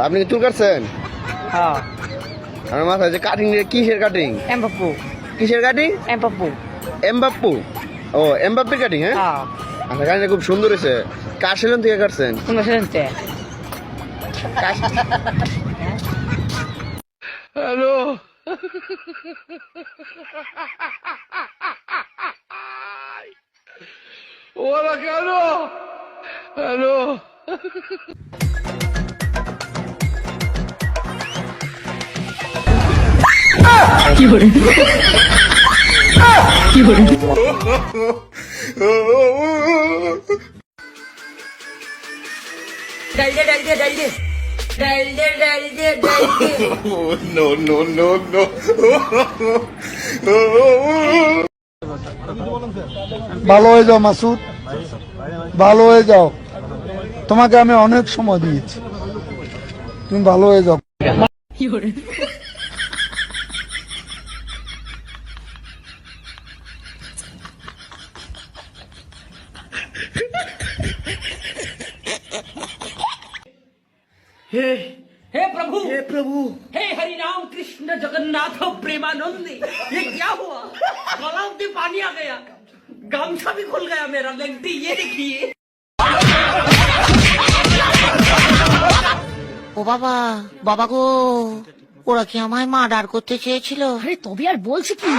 আপনি কি চুল কাটছেন? হ্যাঁ। আমার মাথায় যে কাটিং, কিসের কাটিং? এমবাপ্পু। কিসের কাটিং? এমবাপ্পু। এমবাপ্পু। ও, এমবাপ্পের কাটিং। হ্যাঁ, হ্যাঁ। আচ্ছা, কাটিংটা খুব সুন্দর হয়েছে। কার সেলুন থেকে কাটছেন? তোমার শুনতে হ্যালো। ওরা কেন? হ্যালো। কি করে কি করে ডাল দে ডাল দে ডাল দে ডাল দে ডাল দে ডাল দে নো নো নো নো। ভালো হয়ে যাও মাসুদ, ভালো হয়ে যাও। তোমাকে আমি অনেক সময় দিয়েছি, তুমি ভালো হয়ে যাও। কি করে हे प्रभु हे हरि राम कृष्ण जगन्नाथ प्रेमानंद, ये क्या हुआ? गला में पानी आ गया, गामछा भी खुल गया मेरा। लगती ये देखिए। ও বাবা, বাবা গো, ওরা কি আমায় মার্ডার করতে চেয়েছিল? আরে তবে আর বলছি কি?